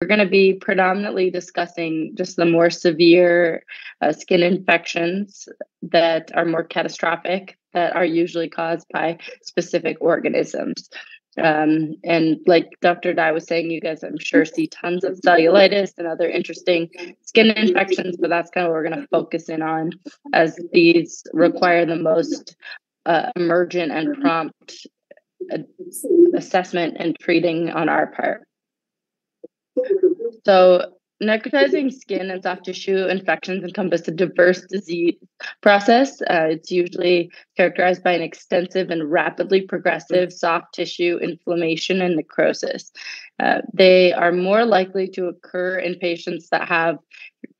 We're going to be predominantly discussing just the more severe skin infections that are more catastrophic, that are usually caused by specific organisms. And like Dr. Dai was saying, you guys, I'm sure, see tons of cellulitis and other interesting skin infections, but that's kind of what we're going to focus in on, as these require the most emergent and prompt assessment and treating on our part. So necrotizing skin and soft tissue infections encompass a diverse disease process. It's usually characterized by an extensive and rapidly progressive soft tissue inflammation and necrosis. They are more likely to occur in patients that have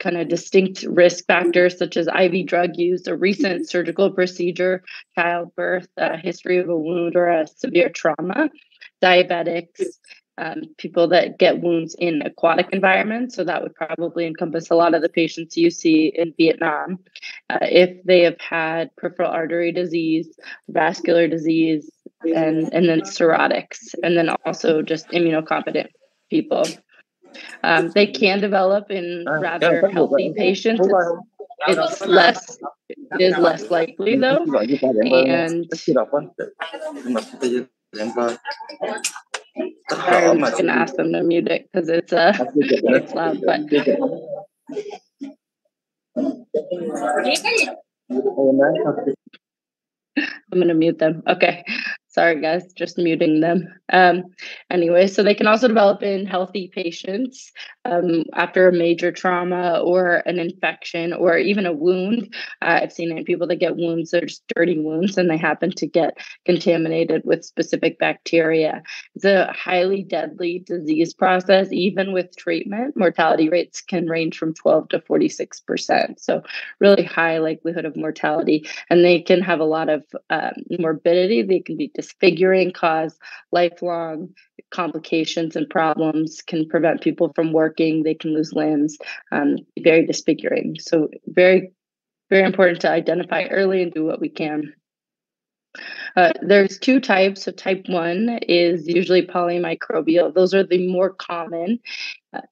kind of distinct risk factors, such as IV drug use, a recent surgical procedure, childbirth, a history of a wound or a severe trauma, diabetics, people that get wounds in aquatic environments. So that would probably encompass a lot of the patients you see in Vietnam. If they have had peripheral artery disease, vascular disease, and then cirrhotics, and then also just immunocompetent people. They can develop in rather healthy patients. It is less likely though. And sorry, I'm just gonna ask them to mute it because it's loud. But I'm gonna mute them. Okay. Sorry, guys, just muting them. Anyway, so they can also develop in healthy patients after a major trauma or an infection or even a wound. I've seen it in people that get wounds, they're just dirty wounds, and they happen to get contaminated with specific bacteria. It's a highly deadly disease process. Even with treatment, mortality rates can range from 12 to 46%. So really high likelihood of mortality. And they can have a lot of morbidity. They can be disfiguring, cause lifelong complications and problems, can prevent people from working. They can lose limbs, very disfiguring. So very, very important to identify early and do what we can. There's two types. So type 1 is usually polymicrobial. Those are the more common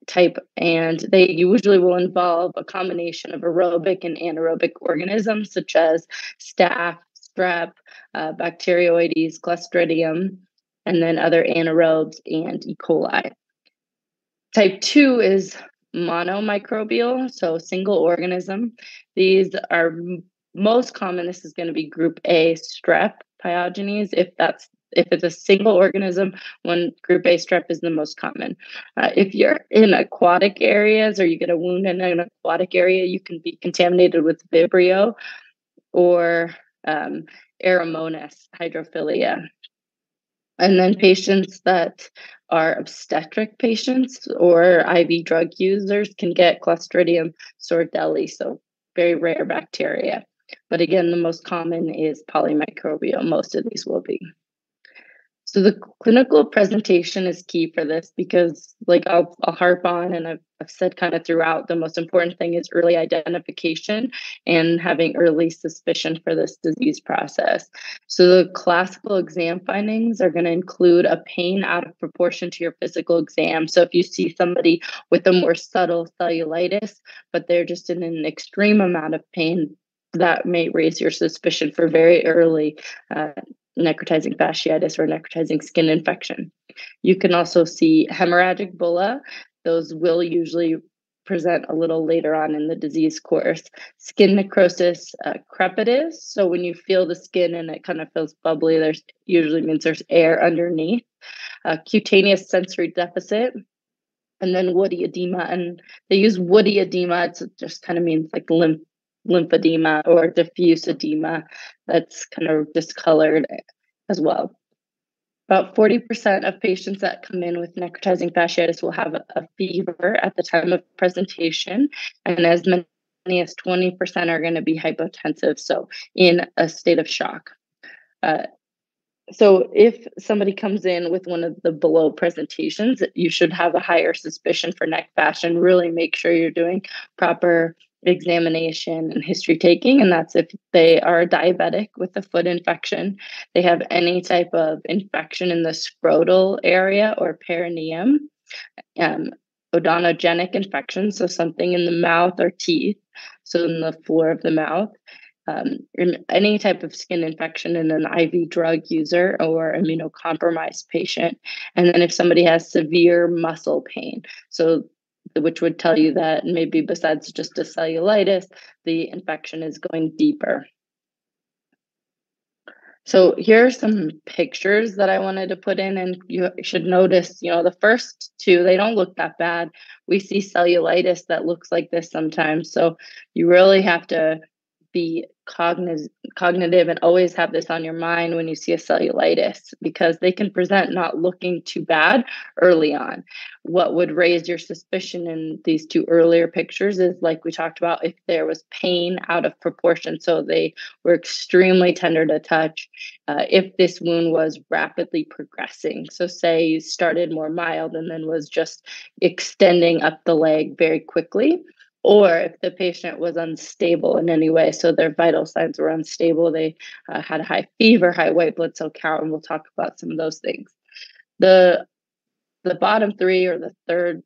type, and they usually will involve a combination of aerobic and anaerobic organisms such as staph, strep, Bacteroides, Clostridium, and then other anaerobes and E. coli. Type 2 is monomicrobial, so single organism. These are most common. This is going to be group A, strep pyogenes. If it's a single organism, group A strep is the most common. If you're in aquatic areas or you get a wound in an aquatic area, you can be contaminated with Vibrio or Aeromonas hydrophilia. And then patients that are obstetric patients or IV drug users can get Clostridium sordelli, so very rare bacteria. But again, the most common is polymicrobial. Most of these will be. So the clinical presentation is key for this because, like I'll harp on, and I've said kind of throughout, the most important thing is early identification and having early suspicion for this disease process. So the classical exam findings are going to include a pain out of proportion to your physical exam. So if you see somebody with a more subtle cellulitis, but they're just in an extreme amount of pain, that may raise your suspicion for very early necrotizing fasciitis or necrotizing skin infection. You can also see hemorrhagic bulla. Those will usually present a little later on in the disease course. Skin necrosis crepitus. So when you feel the skin and it kind of feels bubbly, there's usually means there's air underneath. Cutaneous sensory deficit. And then woody edema. And they use woody edema. It just kind of means like lymphedema or diffuse edema that's kind of discolored as well. About 40% of patients that come in with necrotizing fasciitis will have a fever at the time of presentation, and as many as 20% are going to be hypotensive, so in a state of shock. So if somebody comes in with one of the below presentations, you should have a higher suspicion for neck fascia and really make sure you're doing proper examination and history taking. And that's if they are diabetic with a foot infection, they have any type of infection in the scrotal area or perineum, odontogenic infection, so something in the mouth or teeth, so in the floor of the mouth, in any type of skin infection in an IV drug user or immunocompromised patient. And then if somebody has severe muscle pain, so which would tell you that maybe besides just a cellulitis, the infection is going deeper. So here are some pictures that I wanted to put in, and you should notice, the first two, they don't look that bad. We see cellulitis that looks like this sometimes. So you really have to be cognitive and always have this on your mind when you see a cellulitis, because they can present not looking too bad early on. What would raise your suspicion in these two earlier pictures is, like we talked about, if there was pain out of proportion. So they were extremely tender to touch. If this wound was rapidly progressing, so say you started more mild and then was just extending up the leg very quickly, or if the patient was unstable in any way, so their vital signs were unstable, they had a high fever, high white blood cell count, and we'll talk about some of those things. The bottom three, or the third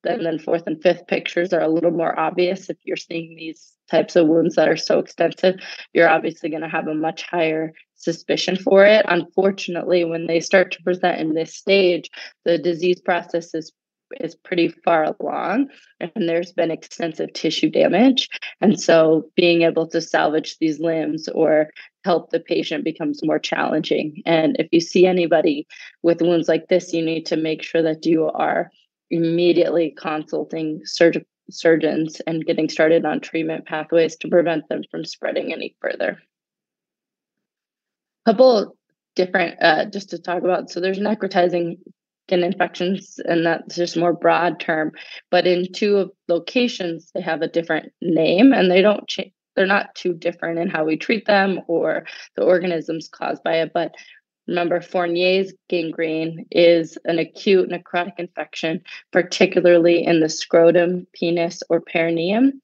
and then fourth and fifth pictures, are a little more obvious. If you're seeing these types of wounds that are so extensive, you're obviously going to have a much higher suspicion for it. Unfortunately, when they start to present in this stage, the disease process is pretty far along, and there's been extensive tissue damage. And so being able to salvage these limbs or help the patient becomes more challenging. And if you see anybody with wounds like this, you need to make sure that you are immediately consulting surgeons and getting started on treatment pathways to prevent them from spreading any further. A couple different, just to talk about, so there's necrotizing skin infections, and that's just more broad term, but in two locations, they have a different name, and they're not too different in how we treat them or the organisms caused by it. But remember, Fournier's gangrene is an acute necrotic infection, particularly in the scrotum, penis, or perineum.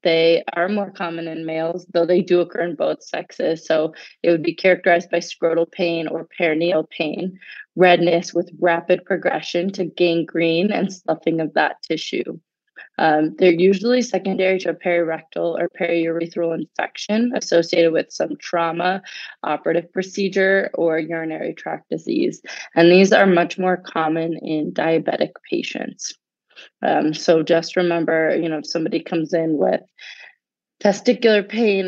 They are more common in males, though they do occur in both sexes. So it would be characterized by scrotal pain or perineal pain, redness with rapid progression to gangrene and sloughing of that tissue. They're usually secondary to a perirectal or periurethral infection associated with some trauma, operative procedure, or urinary tract disease. And these are much more common in diabetic patients. So just remember, if somebody comes in with testicular pain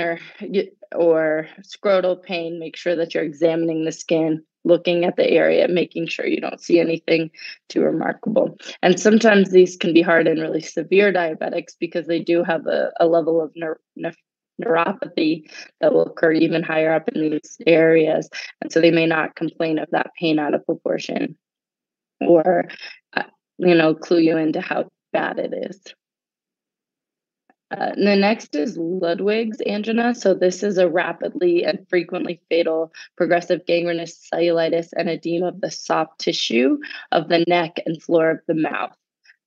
or scrotal pain, make sure that you're examining the skin, looking at the area, making sure you don't see anything too remarkable. And sometimes these can be hard in really severe diabetics because they do have a level of neuropathy that will occur even higher up in these areas. And so they may not complain of that pain out of proportion or, clue you into how bad it is. The next is Ludwig's angina. So this is a rapidly and frequently fatal progressive gangrenous cellulitis and edema of the soft tissue of the neck and floor of the mouth.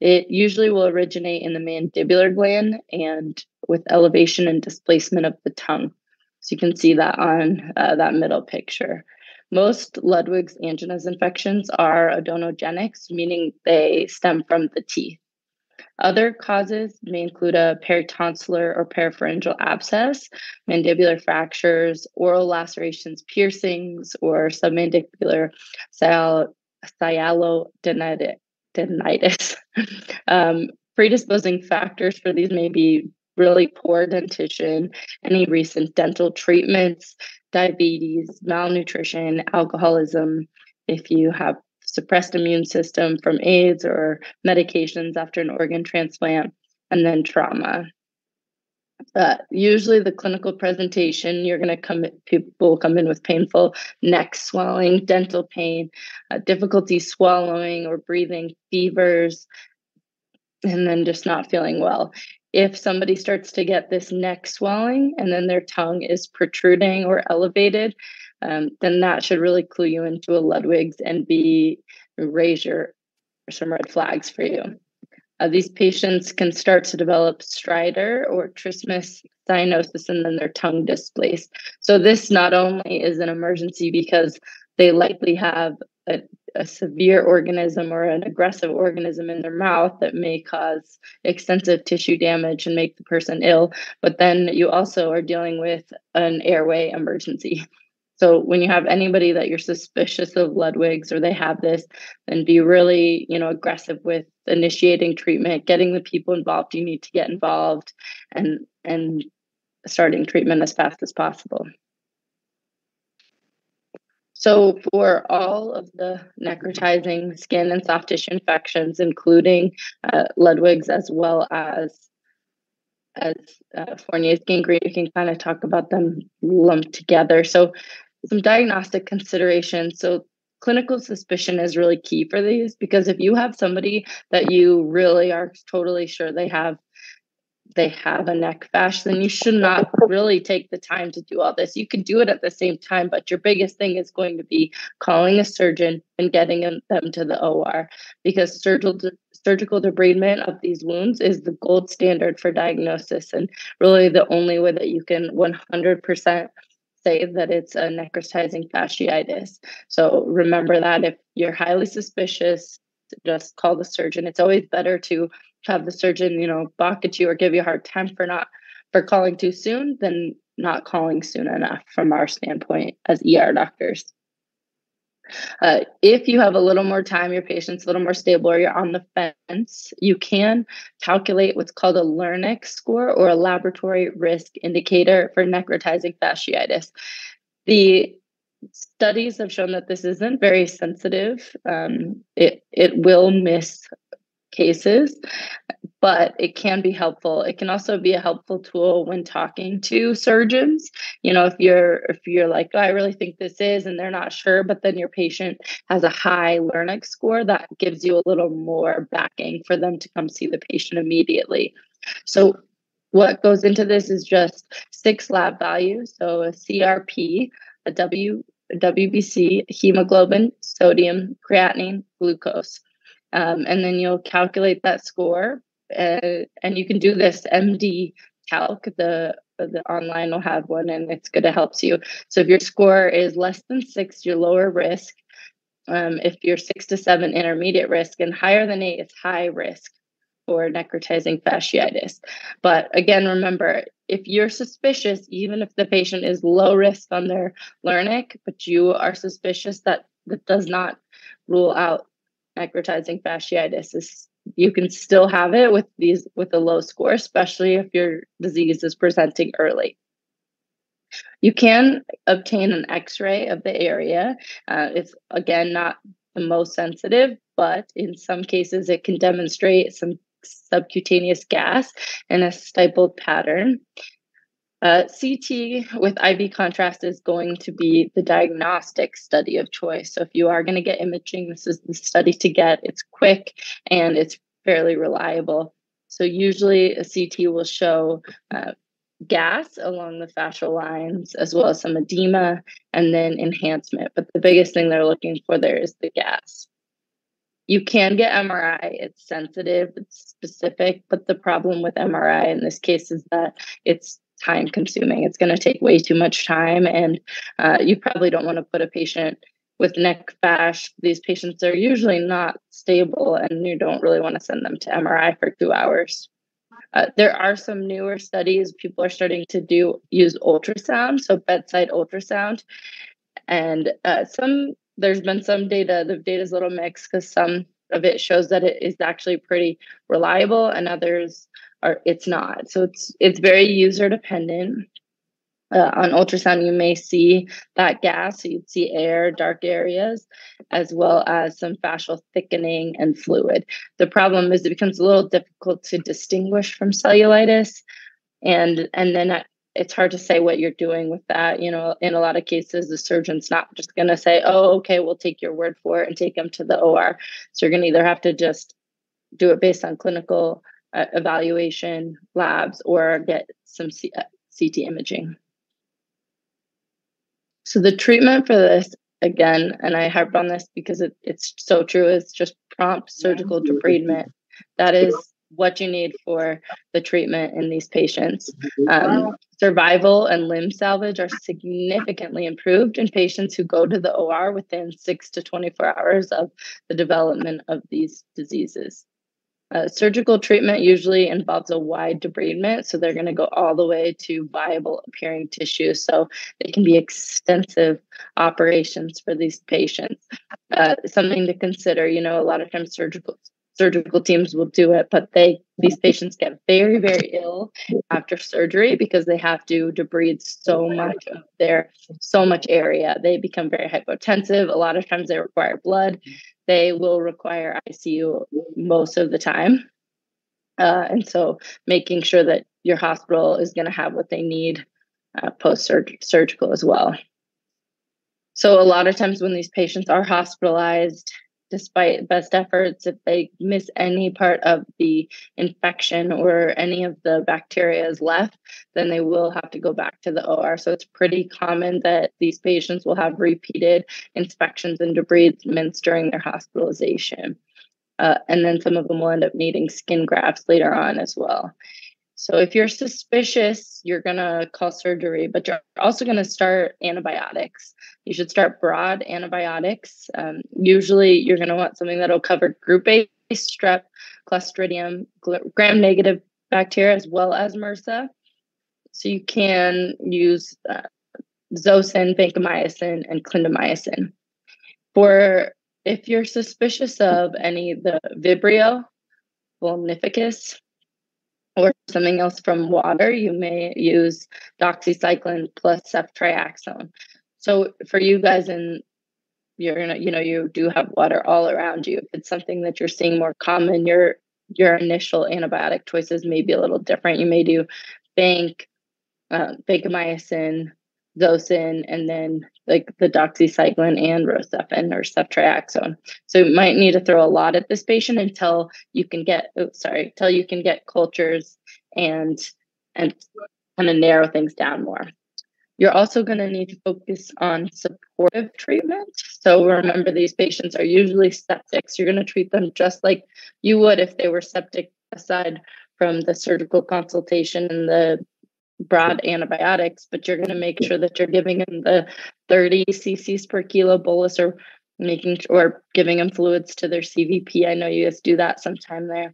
It usually will originate in the mandibular gland and with elevation and displacement of the tongue. So you can see that on that middle picture. Most Ludwig's angina's infections are odontogenic, meaning they stem from the teeth. Other causes may include a peritonsillar or peripharyngeal abscess, mandibular fractures, oral lacerations, piercings, or submandibular sialodenitis. Predisposing factors for these may be really poor dentition, any recent dental treatments, diabetes, malnutrition, alcoholism, if you have suppressed immune system from AIDS or medications after an organ transplant, and then trauma. Usually the clinical presentation, people come in with painful neck swelling, dental pain, difficulty swallowing or breathing, fevers, and then just not feeling well. If somebody starts to get this neck swelling and then their tongue is protruding or elevated, then that should really clue you into a Ludwig's and raise some red flags for you. These patients can start to develop stridor or trismus cyanosis and then their tongue displaced. So this not only is an emergency because they likely have a severe organism or an aggressive organism in their mouth that may cause extensive tissue damage and make the person ill. But then you also are dealing with an airway emergency. So when you have anybody that you're suspicious of Ludwig's or they have this, then be really, aggressive with initiating treatment, getting the people involved you need to get involved, and starting treatment as fast as possible. So for all of the necrotizing skin and soft tissue infections, including Ludwig's as well as Fournier's gangrene, we can kind of talk about them lumped together. So some diagnostic considerations. So clinical suspicion is really key for these, because if you have somebody that you really are totally sure they have a neck fash, then you should not really take the time to do all this. You can do it at the same time, but your biggest thing is going to be calling a surgeon and getting them to the OR, because surgical debridement of these wounds is the gold standard for diagnosis, and really the only way that you can 100% say that it's a necrotizing fasciitis. So remember that if you're highly suspicious, just call the surgeon. It's always better to have the surgeon, balk at you or give you a hard time for calling too soon than not calling soon enough from our standpoint as ER doctors. If you have a little more time, your patient's a little more stable, or you're on the fence, you can calculate what's called a Lernick score, or a laboratory risk indicator for necrotizing fasciitis. The studies have shown that this isn't very sensitive. It will miss cases, but it can be helpful. It can also be a helpful tool when talking to surgeons. If you're like, oh, I really think this is, and they're not sure, but then your patient has a high Lernick score, that gives you a little more backing for them to come see the patient immediately. So what goes into this is just 6 lab values. So a CRP, a WBC, hemoglobin, sodium, creatinine, glucose. And then you'll calculate that score, and you can do this MD Calc. The online will have one, and it's good. It helps you. So if your score is less than 6, you're lower risk. If you're 6 to 7, intermediate risk, and higher than 8, it's high risk for necrotizing fasciitis. But again, remember, if you're suspicious, even if the patient is low risk on their Lernick, but you are suspicious, that does not rule out necrotizing fasciitis. You can still have it with a low score, especially if your disease is presenting early. You can obtain an X-ray of the area. It's again not the most sensitive, but in some cases it can demonstrate some subcutaneous gas in a stippled pattern. CT with IV contrast is going to be the diagnostic study of choice. So if you are going to get imaging, this is the study to get. It's quick and it's fairly reliable. So usually a CT will show gas along the fascial lines, as well as some edema and then enhancement. But the biggest thing they're looking for there is the gas. You can get MRI. It's sensitive, it's specific, but the problem with MRI in this case is that it's time consuming. It's going to take way too much time, and you probably don't want to put a patient with neck fash. These patients are usually not stable, and you don't really want to send them to MRI for 2 hours. There are some newer studies. People are starting to use ultrasound, so bedside ultrasound, and there's been some data. The data is a little mixed, because some of it shows that it is actually pretty reliable, and others it's not. So it's very user dependent. On ultrasound, you may see that gas. So you'd see air, dark areas, as well as some fascial thickening and fluid. The problem is it becomes a little difficult to distinguish from cellulitis, and then it's hard to say what you're doing with that. In a lot of cases, the surgeon's not just going to say, oh, okay, we'll take your word for it and take them to the OR. So you're going to either have to just do it based on clinical evaluation labs, or get some CT imaging. So the treatment for this, again, and I harp on this because it's so true, is just prompt surgical debridement. That is what you need for the treatment in these patients. Survival and limb salvage are significantly improved in patients who go to the OR within 6 to 24 hours of the development of these diseases. Surgical treatment usually involves a wide debridement, so they're going to go all the way to viable appearing tissue. So it can be extensive operations for these patients. Something to consider, a lot of times surgical teams will do it, but these patients get very, very ill after surgery because they have to debride so much area. They become very hypotensive. A lot of times they require blood. They will require ICU most of the time. And so making sure that your hospital is going to have what they need post-surgical as well. So a lot of times when these patients are hospitalized, despite best efforts, if they miss any part of the infection or any of the bacteria is left, then they will have to go back to the OR. So it's pretty common that these patients will have repeated inspections and debridements during their hospitalization. And then some of them will end up needing skin grafts later on as well. So if you're suspicious, you're going to call surgery, but you're also going to start antibiotics. You should start broad antibiotics. Usually you're going to want something that'll cover group A, strep, Clostridium, gram-negative bacteria, as well as MRSA. So you can use Zosyn, vancomycin, and clindamycin. If you're suspicious of any of the Vibrio, vulnificus, or something else from water, you may use doxycycline plus ceftriaxone. So for you guys, and you do have water all around you. If it's something that you're seeing more common, your initial antibiotic choices may be a little different. You may do vancomycin, Zosyn, and then like the doxycycline and Rocephin or ceftriaxone. So you might need to throw a lot at this patient until you can get cultures and kind of narrow things down more. You're also going to need to focus on supportive treatment. So remember, these patients are usually septic. So you're going to treat them just like you would if they were septic, aside from the surgical consultation and the broad antibiotics, but you're going to make sure that you're giving them the 30 cc's per kilo bolus, or giving them fluids to their CVP. I know you guys do that sometime there.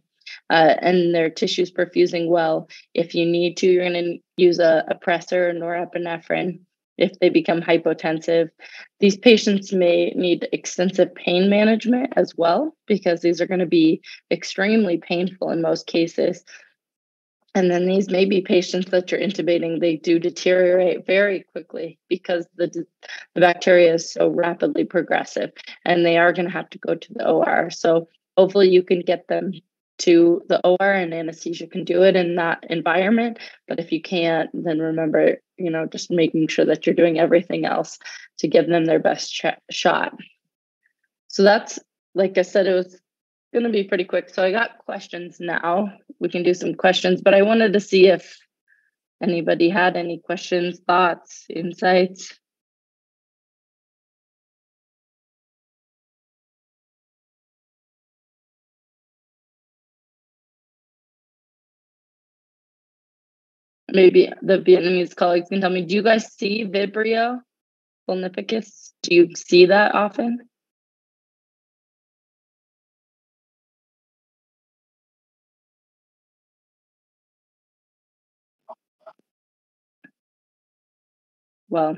And their tissues perfusing well. If you need to, you're going to use a pressor, norepinephrine, if they become hypotensive. These patients may need extensive pain management as well, because these are going to be extremely painful in most cases. And then these may be patients that you're intubating. They do deteriorate very quickly because the bacteria is so rapidly progressive, and they are going to have to go to the OR. So hopefully you can get them to the OR, and anesthesia can do it in that environment. But if you can't, then remember, just making sure that you're doing everything else to give them their best shot. So that's, like I said, it was going to be pretty quick. So I got questions now. We can do some questions, but I wanted to see if anybody had any questions, thoughts, insights. Maybe the Vietnamese colleagues can tell me, do you guys see Vibrio vulnificus? Do you see that often? Well,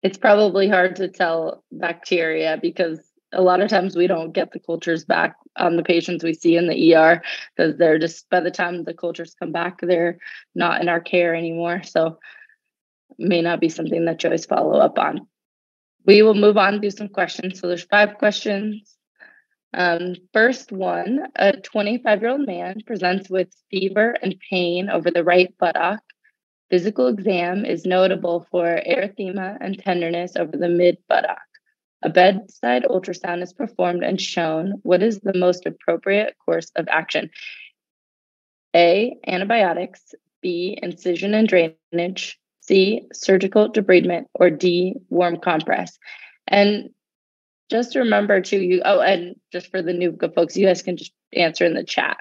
it's probably hard to tell bacteria because a lot of times we don't get the cultures back on the patients we see in the ER, because they're just, by the time the cultures come back, they're not in our care anymore. So it may not be something that you always follow up on. We will move on to some questions. So there's 5 questions. First one, a 25-year-old man presents with fever and pain over the right buttock. Physical exam is notable for erythema and tenderness over the mid buttock. A bedside ultrasound is performed and shown. What is the most appropriate course of action? A, antibiotics, B, incision and drainage, C, surgical debridement, or D, warm compress. And Just remember to you. Oh, and just for the new good folks, you guys can just answer in the chat.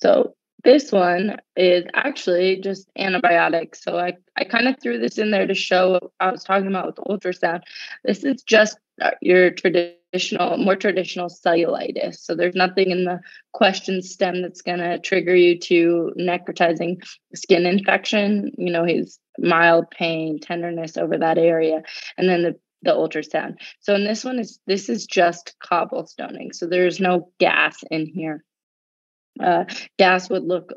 So this one is actually just antibiotics. So I kind of threw this in there to show what I was talking about with ultrasound. This is just your more traditional cellulitis. So there's nothing in the question stem that's going to trigger you to necrotizing skin infection. His mild pain, tenderness over that area, and then the ultrasound. So in this is just cobblestoning. So there's no gas in here. Uh, Gas would look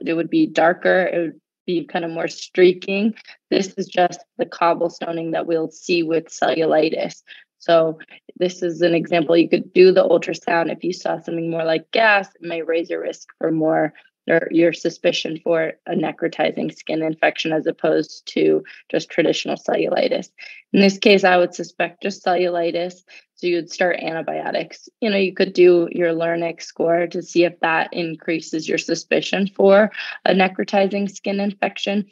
it would be darker, it would be kind of more streaking. This is just the cobblestoning that we'll see with cellulitis. So this is an example. You could do the ultrasound. If you saw something more like gas, it may raise your risk for more, or your suspicion for a necrotizing skin infection as opposed to just traditional cellulitis. In this case, I would suspect just cellulitis. So you would start antibiotics. You could do your Lernick score to see if that increases your suspicion for a necrotizing skin infection.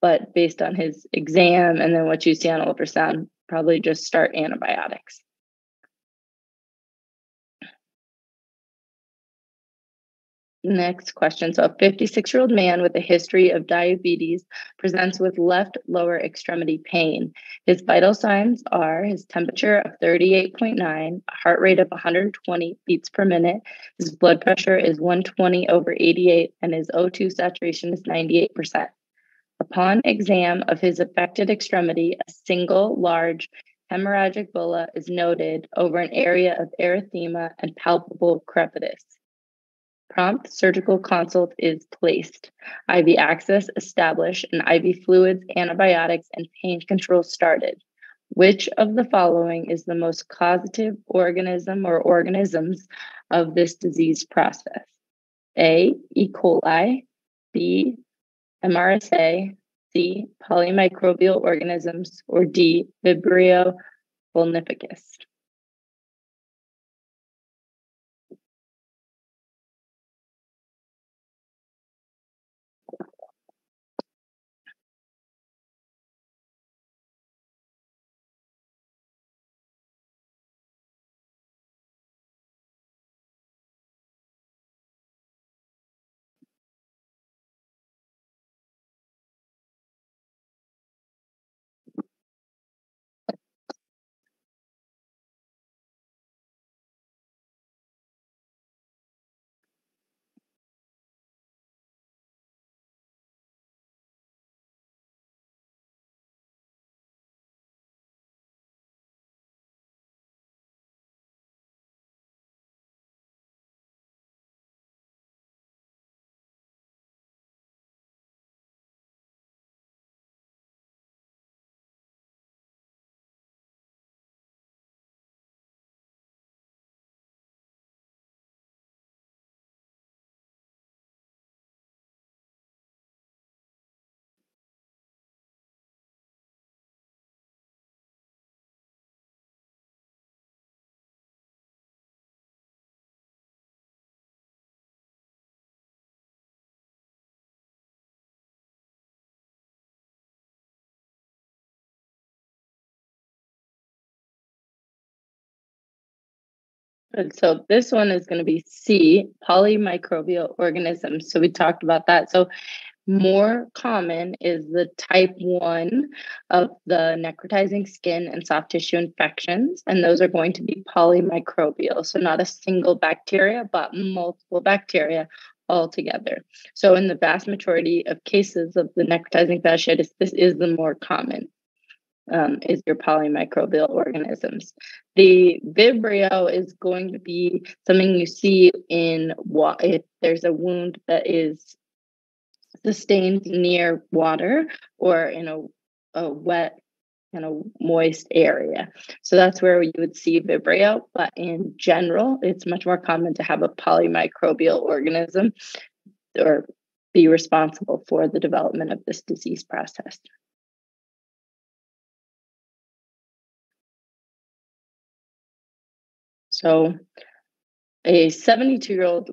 But based on his exam and then what you see on ultrasound, probably just start antibiotics. Next question. So, a 56-year-old man with a history of diabetes presents with left lower extremity pain. His vital signs are his temperature of 38.9, a heart rate of 120 beats per minute, his blood pressure is 120/88, and his O2 saturation is 98%. Upon exam of his affected extremity, a single large hemorrhagic bulla is noted over an area of erythema and palpable crepitus. Prompt surgical consult is placed. IV access established and IV fluids, antibiotics, and pain control started. Which of the following is the most causative organism or organisms of this disease process? A. E. coli, B. MRSA, C. Polymicrobial organisms, or D. Vibrio vulnificus. And so this one is going to be C, polymicrobial organisms. So we talked about that. So more common is the type 1 of the necrotizing skin and soft tissue infections, and those are going to be polymicrobial. So not a single bacteria, but multiple bacteria all together. So in the vast majority of cases of the necrotizing fasciitis, this is the more common. Is your polymicrobial organisms. The Vibrio is going to be something you see in if there's a wound that is sustained near water or in a wet, moist area. So that's where you would see Vibrio. But in general, it's much more common to have a polymicrobial organism or be responsible for the development of this disease process. So a 72-year-old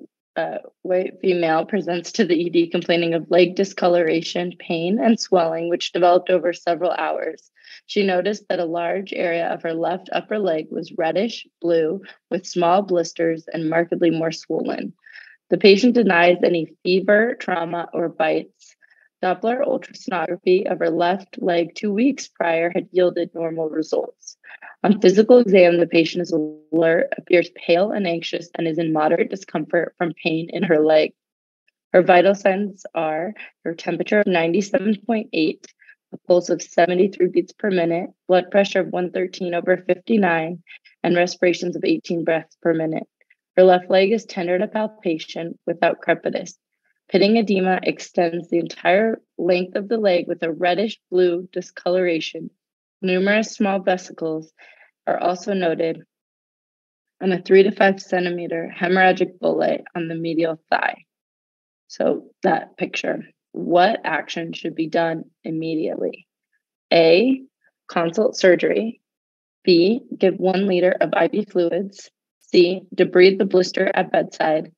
white female presents to the ED complaining of leg discoloration, pain, and swelling, which developed over several hours. She noticed that a large area of her left upper leg was reddish blue with small blisters and markedly more swollen. The patient denies any fever, trauma, or bites. Doppler ultrasonography of her left leg 2 weeks prior had yielded normal results. On physical exam, the patient is alert, appears pale and anxious, and is in moderate discomfort from pain in her leg. Her vital signs are her temperature of 97.8, a pulse of 73 beats per minute, blood pressure of 113/59, and respirations of 18 breaths per minute. Her left leg is tender to palpation without crepitus. Pitting edema extends the entire length of the leg with a reddish blue discoloration. Numerous small vesicles are also noted, and a 3 to 5 centimeter hemorrhagic bullae on the medial thigh. So that picture. What action should be done immediately? A, consult surgery. B, give 1 liter of IV fluids. C, debride the blister at bedside.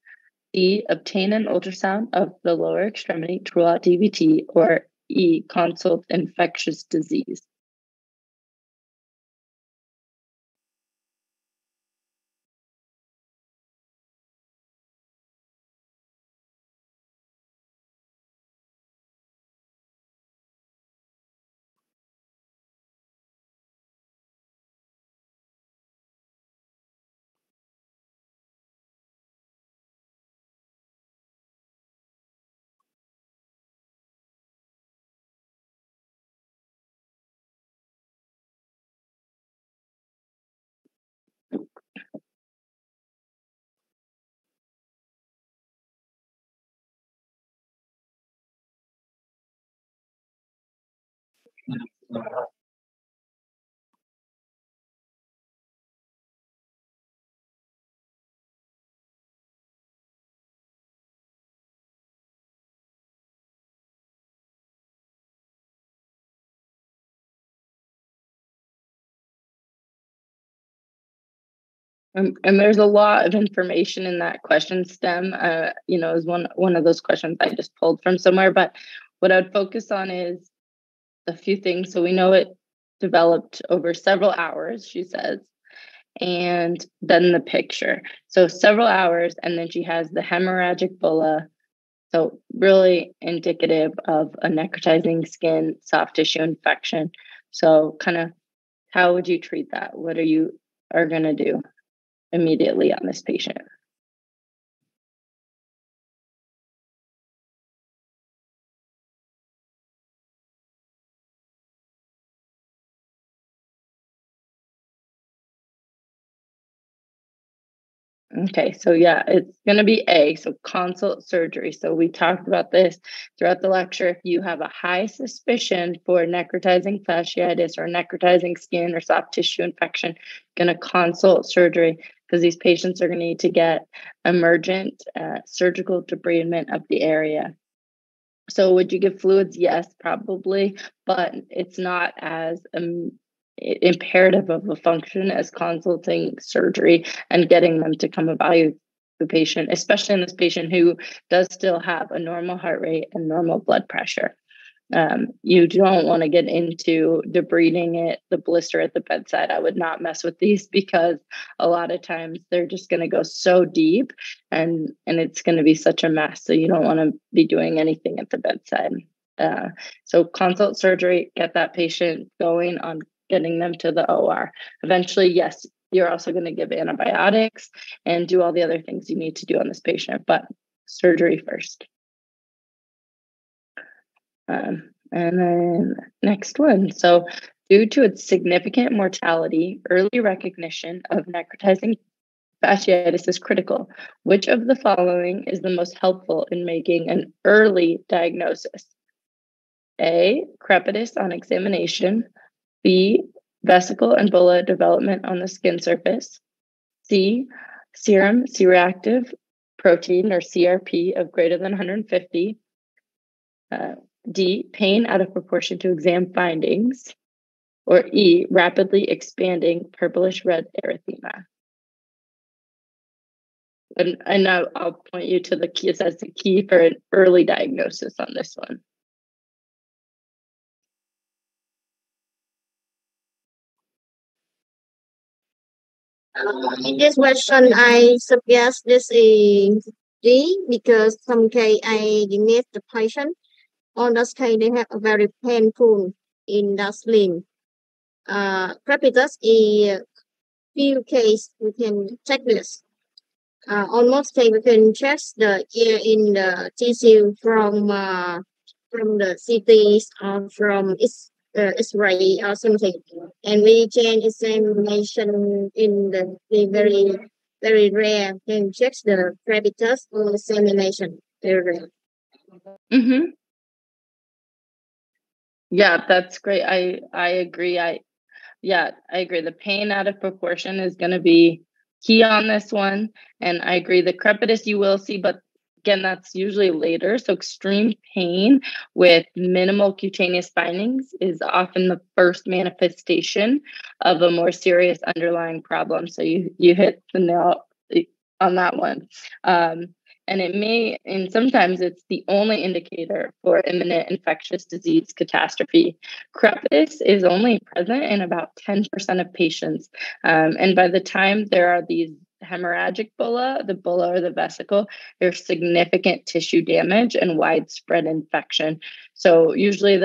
D, obtain an ultrasound of the lower extremity to rule out DVT. Or E, consult infectious disease. And there's a lot of information in that question stem. Is one of those questions I just pulled from somewhere. But what I'd focus on is a few things. So we know it developed over several hours, she says, and then the picture. So several hours, and then she has the hemorrhagic bulla. So really indicative of a necrotizing skin soft tissue infection. So kind of how would you treat that? What are going to do immediately on this patient? Okay, so yeah, it's going to be A, so consult surgery. So we talked about this throughout the lecture. If you have a high suspicion for necrotizing fasciitis or necrotizing skin or soft tissue infection, going to consult surgery because these patients are going to need to get emergent surgical debridement of the area. So would you give fluids? Yes, probably, but it's not as imperative of a function as consulting surgery and getting them to come evaluate the patient, especially in this patient who does still have a normal heart rate and normal blood pressure. You don't want to get into debriding it, the blister at the bedside. I would not mess with these because a lot of times they're just going to go so deep and it's going to be such a mess. So you don't want to be doing anything at the bedside. So consult surgery, get that patient going on getting them to the OR. Eventually, yes, you're also going to give antibiotics and do all the other things you need to do on this patient, but surgery first. And then next one. So due to its significant mortality, early recognition of necrotizing fasciitis is critical. Which of the following is the most helpful in making an early diagnosis? A, crepitus on examination. B, vesicle and bulla development on the skin surface. C, serum C-reactive protein or CRP of greater than 150. D, pain out of proportion to exam findings. Or E, rapidly expanding purplish red erythema. And now I'll point you to the key. It says the key for an early diagnosis on this one. In this question, I suggest this is D because some case I meet the patient. On this case, they have a very painful in the sling. Crepitus is few case we can check this. Almost case we can check the ear in the tissue from the CTs or from X-ray or something, and we change examination in the very rare can check the crepitus or examination very rare. Mm-hmm. Yeah, that's great. I agree. I agree. The pain out of proportion is going to be key on this one, and I agree. The crepitus you will see, but again, that's usually later. So extreme pain with minimal cutaneous findings is often the first manifestation of a more serious underlying problem. So you hit the nail on that one. And it may, and sometimes it's the only indicator for imminent infectious disease catastrophe. Crepitus is only present in about 10% of patients. And by the time there are these hemorrhagic bulla, the bulla or the vesicle, there's significant tissue damage and widespread infection. So usually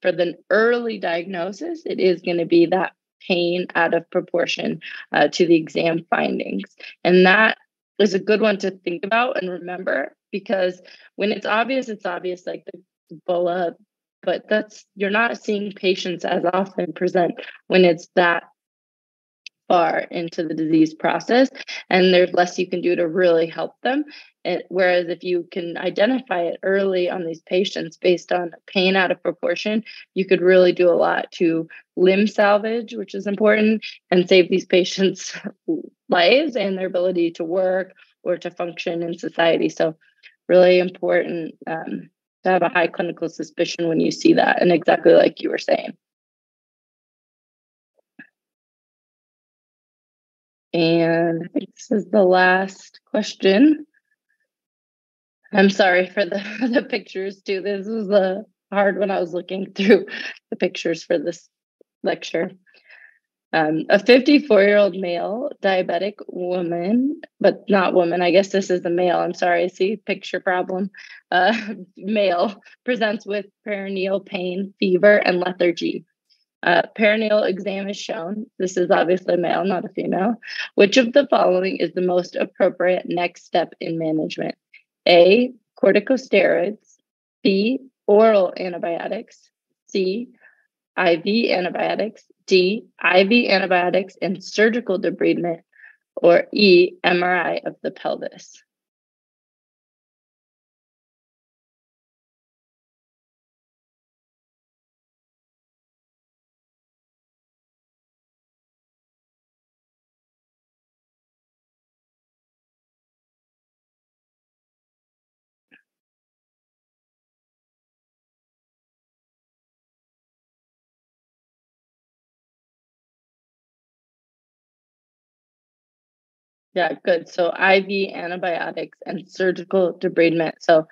for the early diagnosis, it is going to be that pain out of proportion to the exam findings. And that is a good one to think about and remember, because when it's obvious like the bulla, but you're not seeing patients as often present when it's that far into the disease process, and there's less you can do to really help them. Whereas if you can identify it early on these patients based on pain out of proportion, you could really do a lot to limb salvage, which is important, and save these patients' lives and their ability to work or to function in society. So really important to have a high clinical suspicion when you see that, and exactly like you were saying. And I think this is the last question. I'm sorry for the pictures too. This was a hard when I was looking through the pictures for this lecture. A 54-year-old male diabetic woman, but not woman. I guess this is a male. I'm sorry. See, picture problem. Male presents with perineal pain, fever, and lethargy. Perineal exam is shown. This is obviously a male, not a female. Which of the following is the most appropriate next step in management? A, corticosteroids. B, oral antibiotics. C, IV antibiotics. D, IV antibiotics and surgical debridement. Or E, MRI of the pelvis. Yeah, good. So IV antibiotics and surgical debridement. So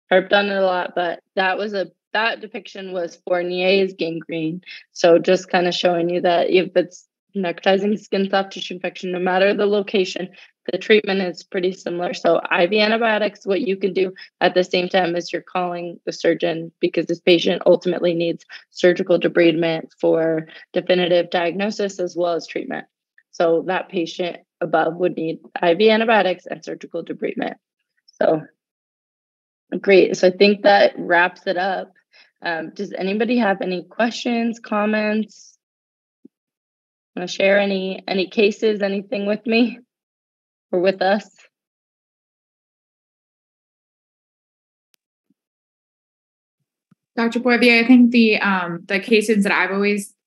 harped on it a lot, but that was a that depiction was Fournier's gangrene. So just kind of showing you that if it's necrotizing skin soft tissue infection, no matter the location, the treatment is pretty similar. So IV antibiotics, what you can do at the same time as you're calling the surgeon, because this patient ultimately needs surgical debridement for definitive diagnosis as well as treatment. So that patient above would need IV antibiotics and surgical debridement. So great. So I think that wraps it up. Does anybody have any questions, comments? Want to share any cases, anything with me or with us? Dr. Poirier, I think the cases that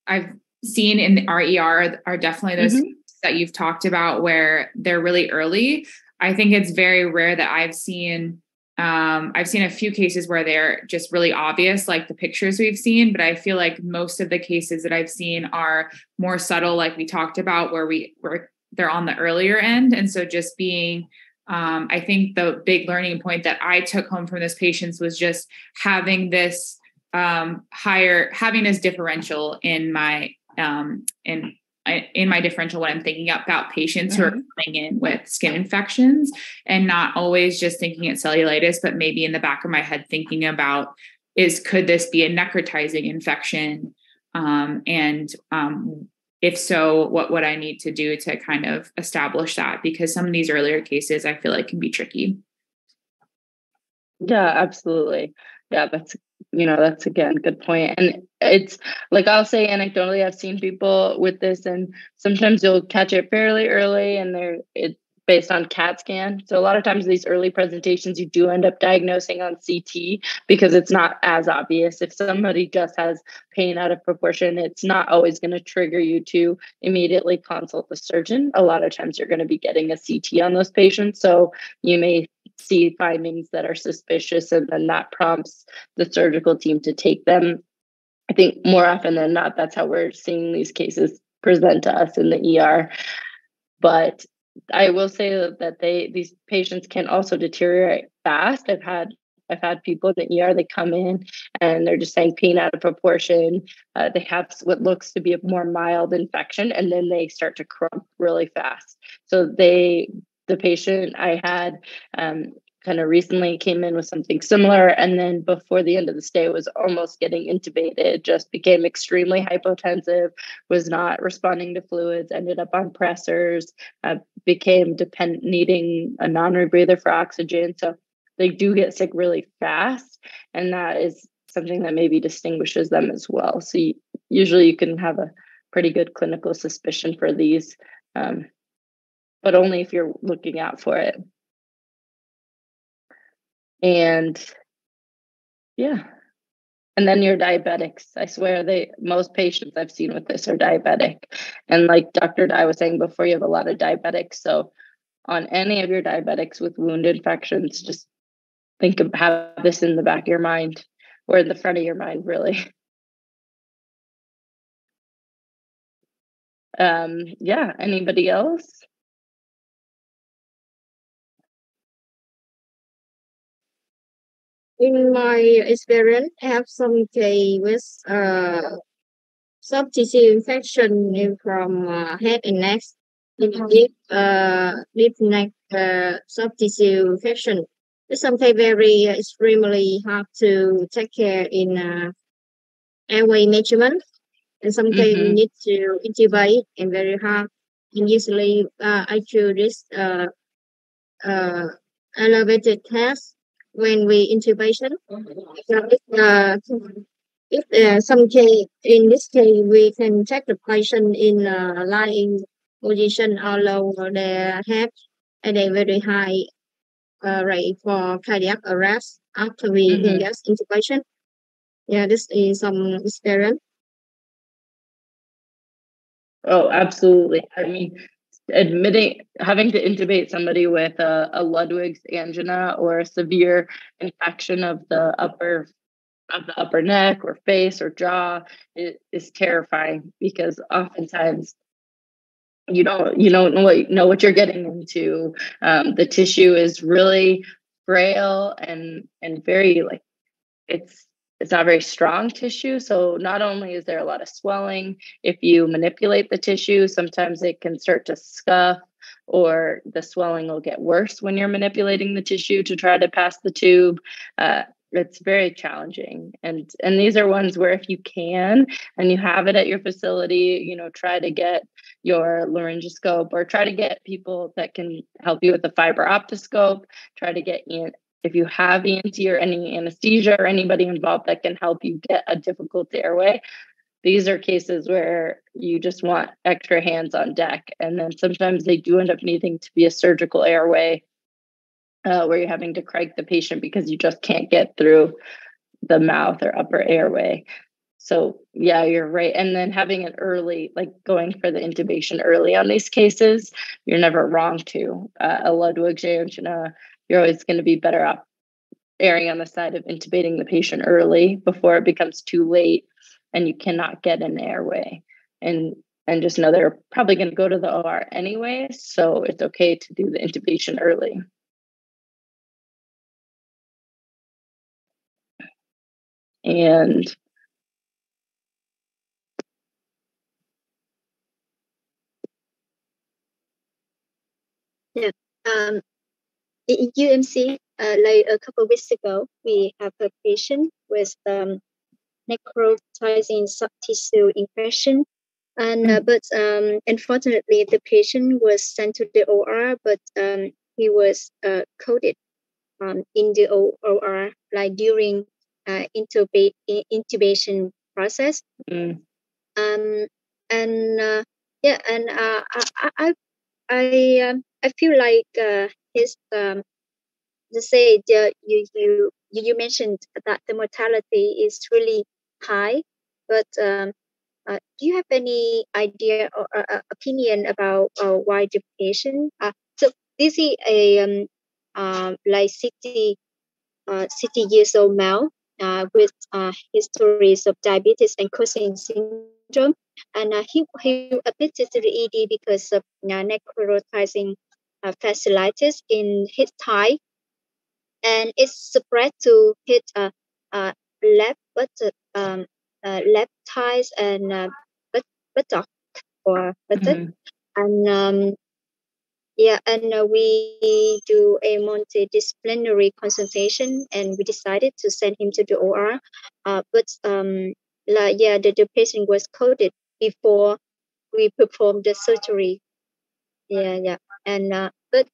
I've seen in our ER are definitely those that you've talked about where they're really early. I think it's very rare that I've seen a few cases where they're just really obvious, like the pictures we've seen, but I feel like most of the cases that I've seen are more subtle, like we talked about, where they're on the earlier end. And so just being, I think the big learning point that I took home from this patients was just having this having this differential in my differential when I'm thinking about patients who are coming in with skin infections, and not always just thinking at cellulitis, but maybe in the back of my head thinking about could this be a necrotizing infection? If so, what would I need to do to kind of establish that? Because some of these earlier cases I feel like can be tricky. Yeah, absolutely. Yeah, that's again, good point. And it's like, I'll say anecdotally, I've seen people with this, and sometimes you'll catch it fairly early and it's based on CAT scan. So a lot of times these early presentations, you do end up diagnosing on CT because it's not as obvious. If somebody just has pain out of proportion, it's not always going to trigger you to immediately consult the surgeon. A lot of times you're going to be getting a CT on those patients. So you may see findings that are suspicious, and then that prompts the surgical team to take them. I think more often than not, that's how we're seeing these cases present to us in the ER. But I will say that these patients can also deteriorate fast. I've had people in the ER, they come in and they're just saying pain out of proportion. They have what looks to be a more mild infection, and then they start to crump really fast. So the patient I had kind of recently came in with something similar, and then before the end of the stay was almost getting intubated, just became extremely hypotensive, was not responding to fluids, ended up on pressors, became needing a non-rebreather for oxygen. So they do get sick really fast, and that is something that maybe distinguishes them as well. So usually you can have a pretty good clinical suspicion for these, but only if you're looking out for it. And yeah, and then your diabetics. I swear most patients I've seen with this are diabetic. And like Dr. Dye was saying before, you have a lot of diabetics. So on any of your diabetics with wound infections, just have this in the back of your mind, or in the front of your mind, really. Yeah, anybody else? In my experience, I have some case with soft tissue infection from head and neck, deep neck soft tissue infection. It's sometimes very extremely hard to take care in airway management, and sometimes we need to intubate and very hard. And usually, I choose this elevated test when we intubation. So if some case, in this case, we can check the patient in lying position or lower their head, and a very high rate for cardiac arrest after we engage intubation. Yeah, this is some experience. Oh, absolutely. I mean, having to intubate somebody with a Ludwig's angina or a severe infection of the upper neck or face or jaw is terrifying, because oftentimes you don't know what you're getting into. The tissue is really frail and very, like, it's it's not very strong tissue. So not only is there a lot of swelling, if you manipulate the tissue, sometimes it can start to scuff, or the swelling will get worse when you're manipulating the tissue to try to pass the tube. It's very challenging. And these are ones where if you can and you have it at your facility, try to get your laryngoscope, or try to get people that can help you with the fiber optoscope. Try to get in, if you have ENT or any anesthesia or anybody involved that can help you get a difficult airway. These are cases where you just want extra hands on deck. And then sometimes they do end up needing to be a surgical airway, where you're having to crank the patient because you just can't get through the mouth or upper airway. So yeah, you're right. And then having it early, like going for the intubation early on these cases, you're never wrong to. A Ludwig's angina, you're always going to be better off erring on the side of intubating the patient early before it becomes too late and you cannot get an airway. And just know they're probably going to go to the OR anyway, so it's okay to do the intubation early. And yeah, in UMC, like a couple of weeks ago, we have a patient with necrotizing soft tissue infection, and but unfortunately, the patient was sent to the OR, but he was coded in the OR, like during intubation process. mm. And yeah, and I feel like his to say you mentioned that the mortality is really high, but do you have any idea or opinion about why the patient? So this is a like 60 years old male with histories of diabetes and Cushing syndrome, and he admitted to the ED because of necrotizing fasciitis in his thigh, and it's spread to his left left thighs and buttock or buttock, and yeah, and we do a multidisciplinary consultation, and we decided to send him to the OR. But yeah, the patient was coded before we performed the surgery. Yeah, and but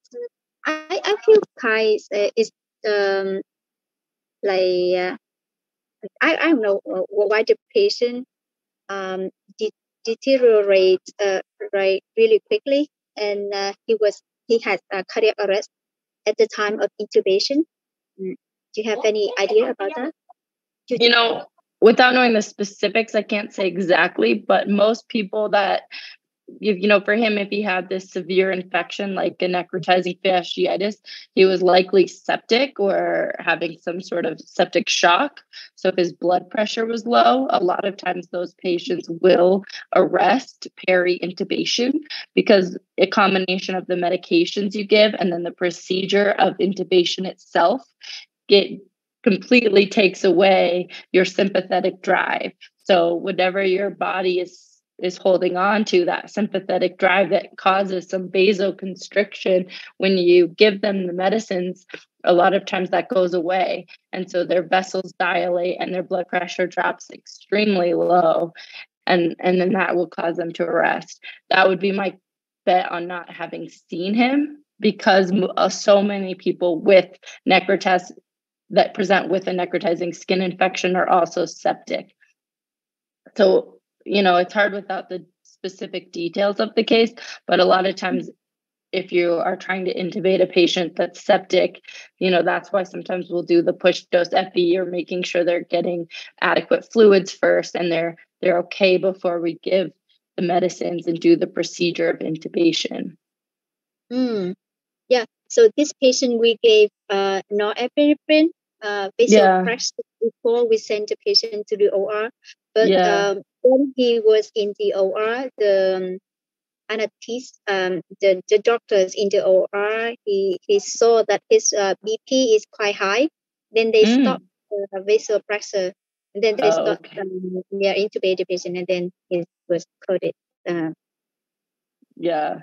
I feel kind is like I don't know why the patient deteriorate right really quickly, and he had cardiac arrest at the time of intubation. Do you have any idea about that? Without knowing the specifics, I can't say exactly, but most people that, for him, if he had this severe infection like a necrotizing fasciitis, he was likely septic or having some sort of septic shock. So if his blood pressure was low, a lot of times those patients will arrest peri-intubation, because a combination of the medications you give and then the procedure of intubation itself completely takes away your sympathetic drive. So whatever your body is holding on to, that sympathetic drive that causes some vasoconstriction when you give them the medicines, a lot of times that goes away. And so their vessels dilate and their blood pressure drops extremely low. And then that will cause them to arrest. That would be my bet on not having seen him, because so many people with that present with a necrotizing skin infection are also septic. So, it's hard without the specific details of the case, but a lot of times if you are trying to intubate a patient that's septic, that's why sometimes we'll do the push dose FE, or making sure they're getting adequate fluids first and they're okay before we give the medicines and do the procedure of intubation. Yeah. So this patient we gave norepinephrine, vasopressin before we sent the patient to the OR. But when he was in the OR, the the doctors in the OR, he saw that his BP is quite high. Then they stopped the vasopressor. And then they got okay. intubate the patient, and then it was coded. Yeah.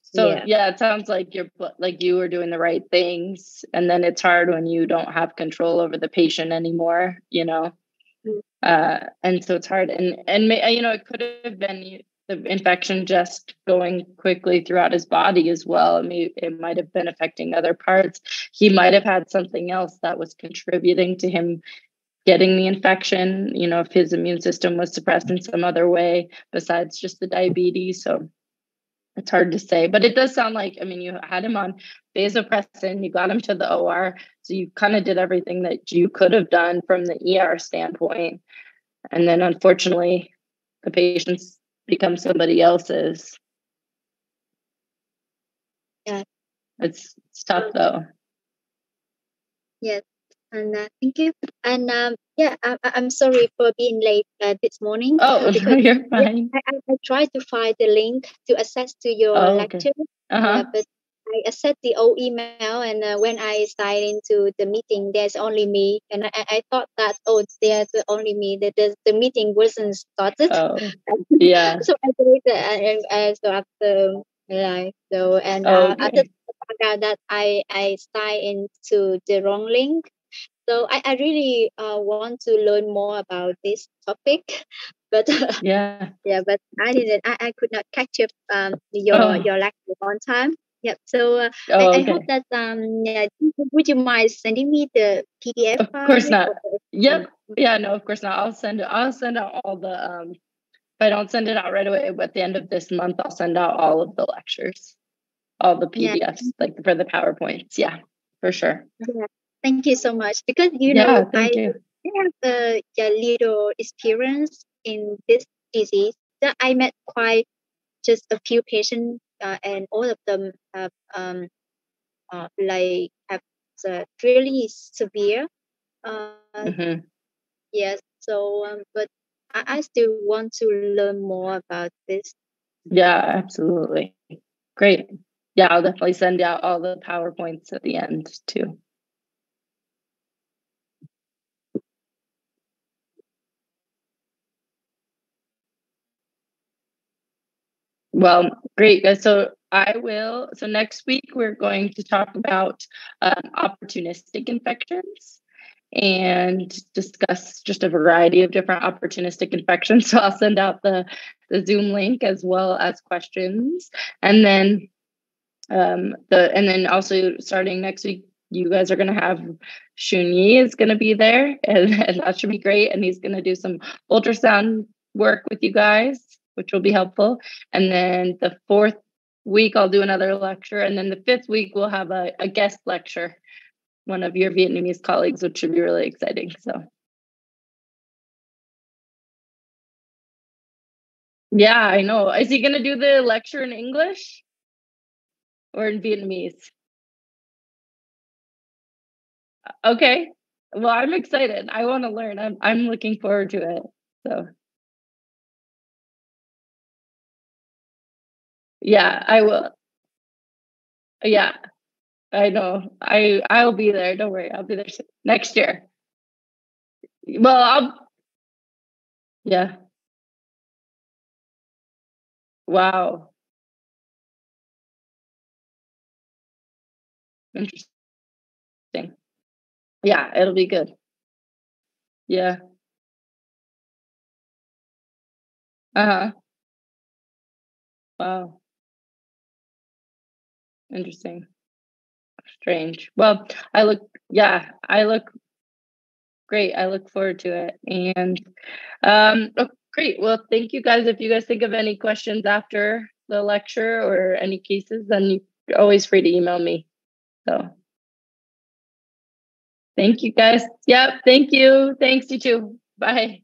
So Yeah. yeah, it sounds like you were doing the right things, and then it's hard when you don't have control over the patient anymore, you know. And so it's hard, and you know, it could have been the infection just going quickly throughout his body as well. I mean, it might have been affecting other parts. He might have had something else that was contributing to him getting the infection, you know, if his immune system was suppressed in some other way besides just the diabetes. So it's hard to say, but it does sound like, I mean, you had him on vasopressin, you got him to the OR, so you kind of did everything that you could have done from the ER standpoint. And then unfortunately, the patients become somebody else's. Yeah. It's tough though. Yes. And thank you. And I'm sorry for being late this morning. Oh, because you're fine. I tried to find the link to access to your lecture. Uh-huh. But I access the old email, and when I signed into the meeting, there's only me, and I thought that there's only me. That the meeting wasn't started. Oh, yeah. So I did and so after so and Okay. after that I signed into the wrong link. So I really want to learn more about this topic, but Yeah. but I didn't. I could not catch up your lecture on time. Yep. So I hope Okay. that would you mind sending me the PDF Of file? course not. Yep. Yeah, no, of course not. I'll send out all the if I don't send it out right away, at the end of this month, I'll send out all of the lectures, all the PDFs, like for the PowerPoints. Yeah, for sure. Yeah. Thank you so much. Because Thank you. I have a little experience in this disease. That I met quite just a few patients, and all of them have really severe. Mm-hmm. Yes. So, but I still want to learn more about this. Yeah, absolutely. Great. Yeah, I'll definitely send out all the PowerPoints at the end too. Well, great, guys. So next week we're going to talk about opportunistic infections and discuss just a variety of different opportunistic infections. So I'll send out the Zoom link as well as questions. And then also starting next week, you guys are going to have Shunyi is going to be there, and that should be great. And he's going to do some ultrasound work with you guys, which will be helpful. And then the 4th week, I'll do another lecture. And then the 5th week, we'll have a guest lecture, one of your Vietnamese colleagues, which should be really exciting. So, yeah, I know. Is he going to do the lecture in English or in Vietnamese? Okay. Well, I'm excited. I want to learn. I'm looking forward to it. So, yeah, I will. Yeah, I know. I'll be there. Don't worry. I'll be there next year. Well, yeah. Wow. Interesting. Yeah, it'll be good. Yeah. Uh-huh. Wow. Interesting. Strange. Well, I look great. I look forward to it. And great. Well, thank you guys. If you guys think of any questions after the lecture or any cases, then you're always free to email me. So thank you guys. Yep. Thank you. Thanks, you too. Bye.